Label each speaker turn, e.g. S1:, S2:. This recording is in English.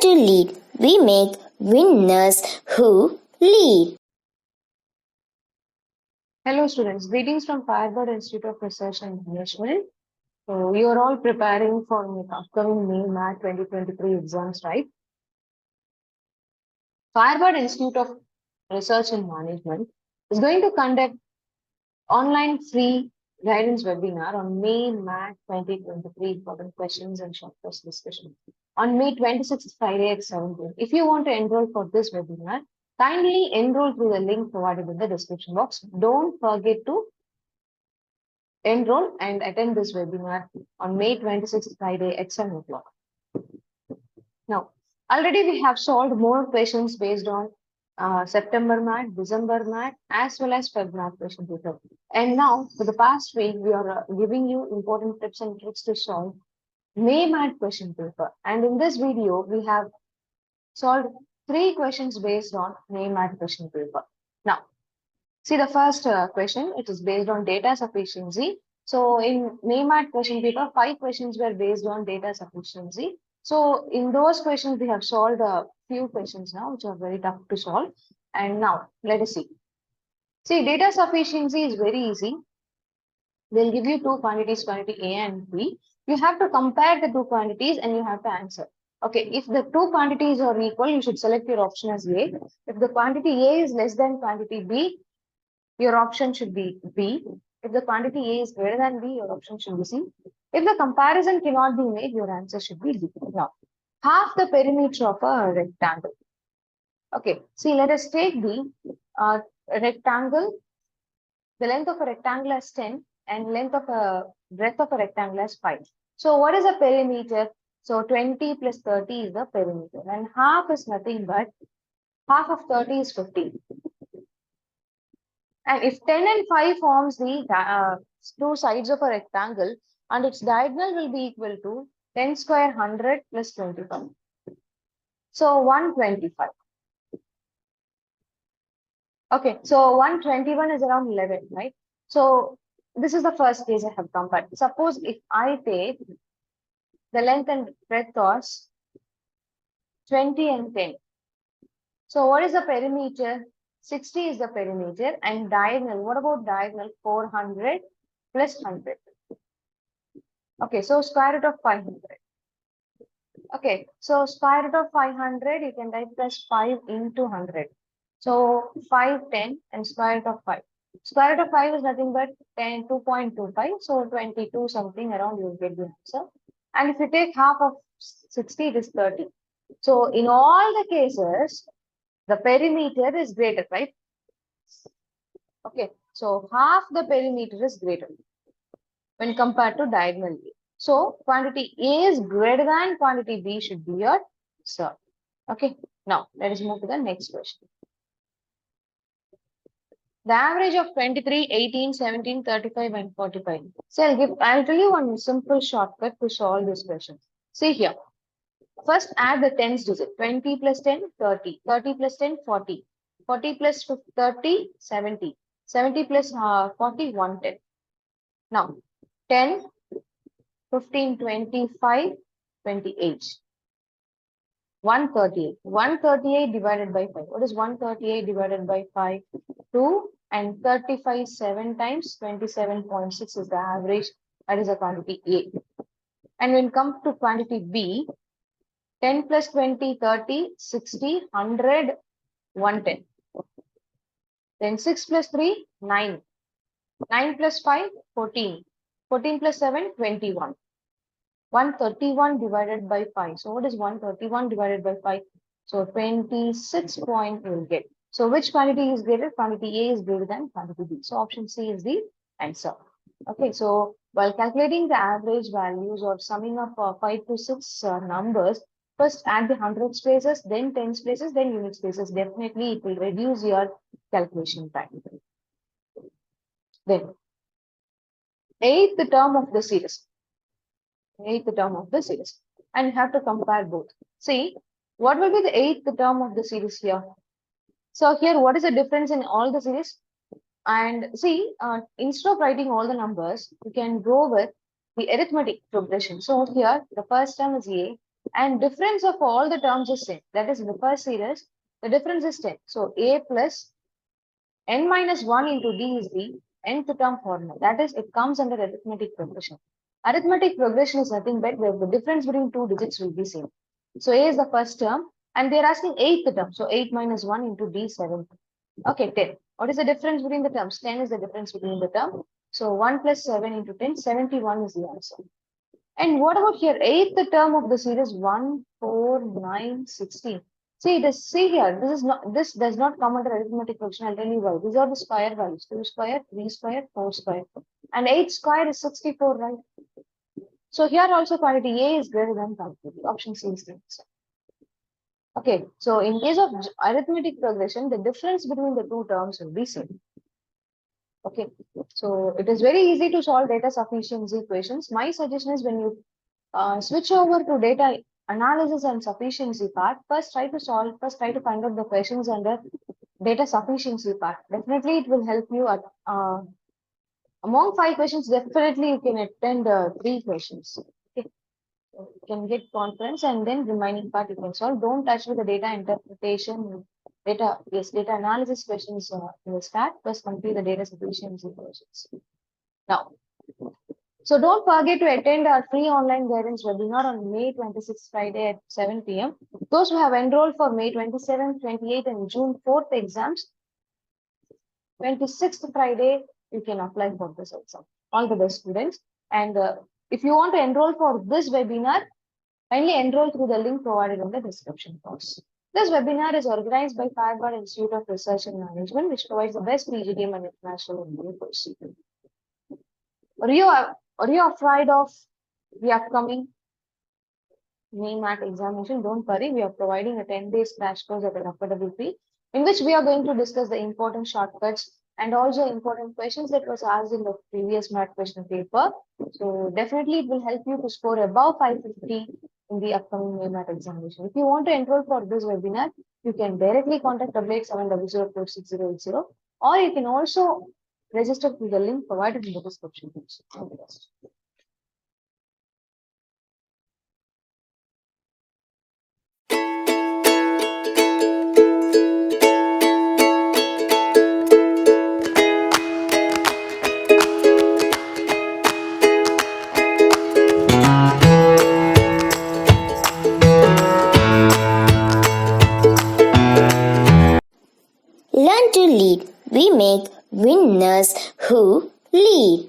S1: to lead. We make winners who lead.
S2: Hello students, greetings from Firebird Institute of Research and Management. So you are all preparing for the upcoming May Mat 2023 exams, right? Firebird Institute of Research and Management is going to conduct online free guidance webinar on May Mat 2023 important questions and short course discussion on May 26th, Friday at 7 p.m. If you want to enroll for this webinar, kindly enroll through the link provided in the description box. Don't forget to enroll and attend this webinar on May 26th, Friday at 7 o'clock. Now, already we have solved more questions based on September Mat, December Mat, as well as Feb Mat question paper. And now, for the past week, we are giving you important tips and tricks to solve May Mat question paper. And in this video, we have solved 3 questions based on May Mat question paper. Now, see the first question, it is based on data sufficiency. So in May Mat question paper, 5 questions were based on data sufficiency. So in those questions, we have solved a few questions now, which are very tough to solve. And now, let us see. See, data sufficiency is very easy. They'll give you 2 quantities, quantity A and B. You have to compare the 2 quantities and you have to answer. Okay, if the 2 quantities are equal, you should select your option as A. If the quantity A is less than quantity B, your option should be B. If the quantity A is greater than B, your option should be C. If the comparison cannot be made, your answer should be D. Now, half the perimeter of a rectangle. Okay, see, let us take the rectangle. The length of a rectangle is 10 and length of a breadth of a rectangle is 5. So, what is a perimeter? So, 20 plus 30 is the perimeter, and half is nothing but half of 30 is 15. And if 10 and 5 forms the 2 sides of a rectangle, and its diagonal will be equal to 10 square 100 plus 25. So 125. Okay, so 121 is around 11, right? So this is the first case I have compared. Suppose if I take the length and breadth as 20 and 10. So what is the perimeter? 60 is the perimeter, and diagonal, what about diagonal? 400 plus 100. Okay, so square root of 500. Okay, so square root of 500, you can write as 5 into 100. So 5, 10 and square root of 5. Square root of 5 is nothing but 10, 2.25. So 22 something around, you will get the answer. And if you take half of 60, it is 30. So in all the cases, the perimeter is greater, right? Okay, so half the perimeter is greater when compared to diagonal A. So quantity A is greater than quantity B should be your answer. Okay, now let us move to the next question. The average of 23, 18, 17, 35 and 45. So I'll tell you one simple shortcut to solve this question. See here. First add the tens digit. 20 plus 10, 30. 30 plus 10, 40. 40 plus 30, 70. 70 plus 40, 110. Now, 10, 15, 25, 28. 138. 138 divided by 5. What is 138 divided by 5? 2 and 35 7 times 27.6 is the average. That is a quantity A. And when it comes to quantity B, 10 plus 20, 30, 60, 100, 110. Then 6 plus 3, 9. 9 plus 5, 14. 14 plus 7, 21. 131 divided by 5. So what is 131 divided by 5? So 26 point you will get. So which quantity is greater? Quantity A is greater than quantity B. So option C is the answer. Okay, so while calculating the average values or summing up 5 to 6 numbers, first add the hundreds places, then tens places, then units places. Definitely it will reduce your calculation time. Then, 8th term of the series. 8th term of the series. And you have to compare both. See, what will be the 8th term of the series here? So here, what is the difference in all the series? And see, instead of writing all the numbers, you can go with the arithmetic progression. So here, the first term is A, and difference of all the terms is same. That is, in the first series, the difference is 10. So A plus n minus 1 into d is the nth term formula. That is, it comes under arithmetic progression. Arithmetic progression is nothing but where the difference between two digits will be same. So A is the first term, and they're asking eighth term. So 8 minus 1 into d seventh. Okay, 10. What is the difference between the terms? 10 is the difference between the term. So 1 plus 7 into 10, 71 is the answer. And what about here? Eighth term of the series 1, 4, 9, 16. See here, this does not come under arithmetic function. I'll tell you why. These are the square values. 2 square, 3 square, 4 square. And 8 square is 64, right? So here also quantity A is greater than quantity. Option C is the answer. Okay, so in case of arithmetic progression, the difference between the two terms will be same. Okay, so it is very easy to solve data sufficiency questions. My suggestion is when you switch over to data analysis and sufficiency part, first try to find out the questions under data sufficiency part. Definitely it will help you at among 5 questions, definitely you can attend 3 questions. Okay. So you can get confidence and then remaining part you can solve. Don't touch with the data interpretation, data analysis questions in the start. First complete the data sufficiency questions. Now, so don't forget to attend our free online guidance webinar on May 26th, Friday at 7 p.m. Those who have enrolled for May 27th, 28th, and June 4th exams, 26th Friday, you can apply for this exam. All the best, students. And if you want to enroll for this webinar, kindly enroll through the link provided in the description box. This webinar is organized by Firebird Institute of Research and Management, which provides the best PGDM and international MBA course. Are you afraid of the upcoming May MAT examination? Don't worry, we are providing a 10-day crash course at an affordable fee, in which we are going to discuss the important shortcuts and also important questions that was asked in the previous MAT question paper. So definitely it will help you to score above 550 in the upcoming May MAT examination. If you want to enroll for this webinar, you can directly contact 8870046080, or you can also register through the link provided in the description box. All the best.
S1: Learn to lead. We make winners who lead.